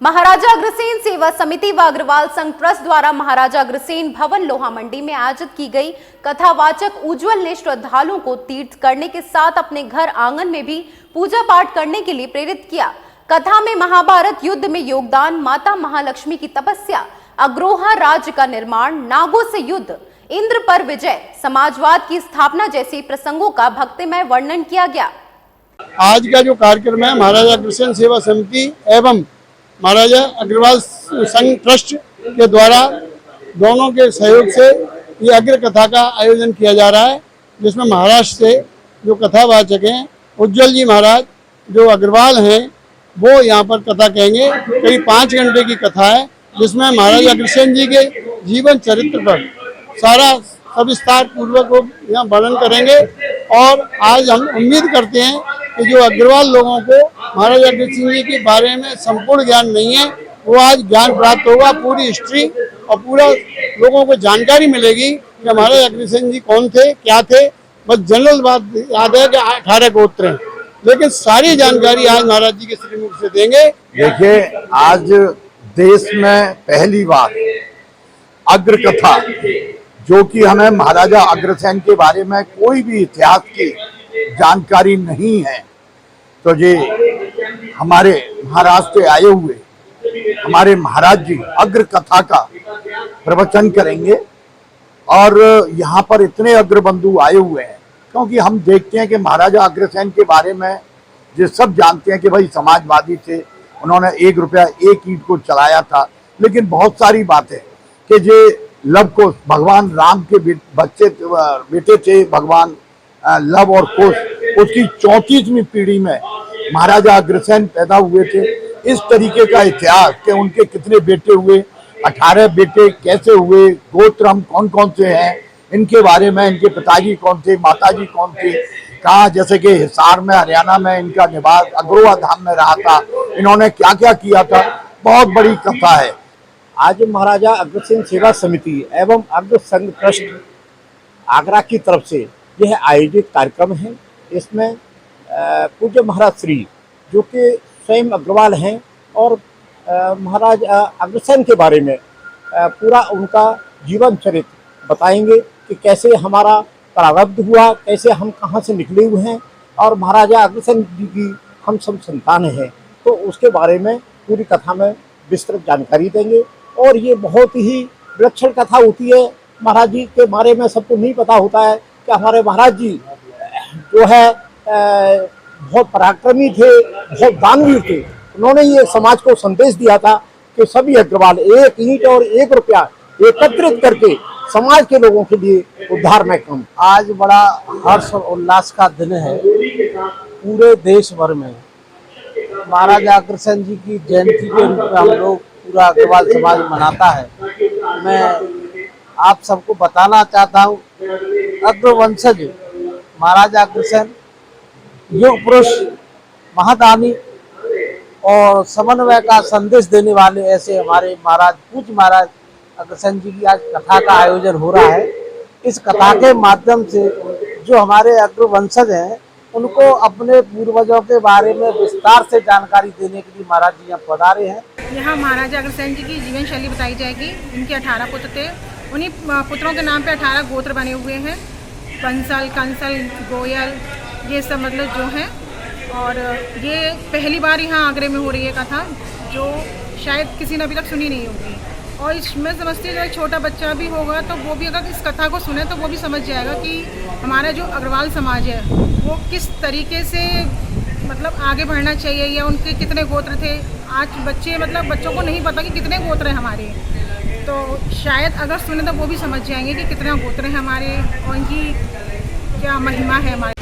महाराजा अग्रसेन सेवा समिति व अग्रवाल संघ ट्रस्ट द्वारा महाराजा अग्रसेन भवन लोहा मंडी में आयोजित की गई कथावाचक उज्जवल ने श्रद्धालुओं को तीर्थ करने के साथ अपने घर आंगन में भी पूजा पाठ करने के लिए प्रेरित किया। कथा में महाभारत युद्ध में योगदान, माता महालक्ष्मी की तपस्या, अग्रोहा राज्य का निर्माण, नागों से युद्ध, इंद्र पर विजय, समाजवाद की स्थापना जैसे प्रसंगों का भक्तिमय वर्णन किया गया। आज का जो कार्यक्रम है महाराजा अग्रसेन सेवा समिति एवं महाराजा अग्रवाल संघ ट्रस्ट के द्वारा दोनों के सहयोग से ये अग्र कथा का आयोजन किया जा रहा है, जिसमें महाराष्ट्र से जो कथावाचक हैं उज्जवल जी महाराज जो अग्रवाल हैं वो यहाँ पर कथा कहेंगे। करीब 5 घंटे की कथा है, जिसमें महाराजा अग्रसेन जी के जीवन चरित्र पर सारा सविस्तार पूर्वक यहाँ वर्णन करेंगे। और आज हम उम्मीद करते हैं कि जो अग्रवाल लोगों को महाराजा अग्रसेन जी के बारे में संपूर्ण ज्ञान नहीं है, वो आज ज्ञान प्राप्त होगा। पूरी हिस्ट्री और पूरा लोगों को जानकारी मिलेगी कि महाराजा अग्रसेन जी कौन थे, क्या थे। बस जनरल बात याद है कि 18 गोत्र हैं, लेकिन सारी जानकारी आज महाराज जी के श्रीमुख से देंगे। देखिए, आज देश में पहली बार अग्र कथा, जो कि हमें महाराजा अग्रसेन के बारे में कोई भी इतिहास की जानकारी नहीं है, तो ये हमारे महाराष्ट्र से आए हुए हमारे महाराज जी अग्र कथा का प्रवचन करेंगे। और यहाँ पर इतने अग्रबंधु आए हुए हैं, क्योंकि हम देखते हैं कि महाराजा अग्रसेन के बारे में जो सब जानते हैं कि भाई समाजवादी थे, उन्होंने 1 रुपया 1 ईंट को चलाया था। लेकिन बहुत सारी बातें कि जो लव कुश भगवान राम के बेटे थे, भगवान लव और कुश, उसकी 34वीं पीढ़ी में महाराजा अग्रसेन पैदा हुए थे। इस तरीके का इतिहास कि उनके कितने बेटे हुए, 18 बेटे कैसे हुए, गोत्र हम कौन कौन से हैं, इनके बारे में, इनके पिताजी कौन थे, माताजी कौन थे, कहाँ, जैसे कि हिसार में हरियाणा में इनका निवास, अग्रोहा धाम में रहा था, इन्होंने क्या क्या किया था, बहुत बड़ी कथा है। आज महाराजा अग्रसेन सेवा समिति एवं अग्र संघ ट्रस्ट आगरा की तरफ से यह आयोजित कार्यक्रम है। इसमें पूज्य महाराज श्री जो कि स्वयं अग्रवाल हैं और महाराज अग्रसेन के बारे में पूरा उनका जीवन चरित्र बताएंगे कि कैसे हमारा प्रारब्ध हुआ, कैसे हम कहां से निकले हुए हैं और महाराजा अग्रसेन जी की हम सब संतान हैं, तो उसके बारे में पूरी कथा में विस्तृत जानकारी देंगे। और ये बहुत ही विलक्षण कथा होती है। महाराज जी के बारे में सबको नहीं पता होता है कि हमारे महाराज जी जो है बहुत पराक्रमी थे, बहुत दानवीर थे। उन्होंने ये समाज को संदेश दिया था कि सभी अग्रवाल 1 ईंट और 1 रुपया एकत्रित करके समाज के लोगों के लिए उद्धार में काम। आज बड़ा हर्ष और उल्लास का दिन है। पूरे देश भर में महाराजा अग्रसेन जी की जयंती के रूप में हम लोग पूरा अग्रवाल समाज मनाता है। मैं आप सबको बताना चाहता हूँ, अग्रवंशज महाराजा अग्रसेन युग पुरुष, महादानी और समन्वय का संदेश देने वाले ऐसे हमारे महाराज पूज्य महाराज अग्रसेन जी की आज कथा का आयोजन हो रहा है। इस कथा के माध्यम से जो हमारे अग्रवंशज हैं उनको अपने पूर्वजों के बारे में विस्तार से जानकारी देने के लिए महाराज जी यहाँ पधारे हैं। यहाँ महाराजा अग्रसेन जी की जीवन शैली बताई जाएगी। इनके 18 पुत्र थे, उन्हीं पुत्रों के नाम पे 18 गोत्र बने हुए हैं, बंसल, कंसल, गोयल, ये सब मतलब जो हैं। और ये पहली बार यहाँ आगरे में हो रही है कथा, जो शायद किसी ने अभी तक सुनी नहीं होगी। और इसमें समझती है जो छोटा बच्चा भी होगा तो वो भी अगर इस कथा को सुने तो वो भी समझ जाएगा कि हमारा जो अग्रवाल समाज है वो किस तरीके से मतलब आगे बढ़ना चाहिए, या उनके कितने गोत्र थे। आज बच्चों को नहीं पता कि कितने गोत्र हैं हमारे, तो शायद अगर सुने तो वो भी समझ जाएंगे कि कितने गोत्र हैं हमारे और इनकी क्या महिमा है हमारे।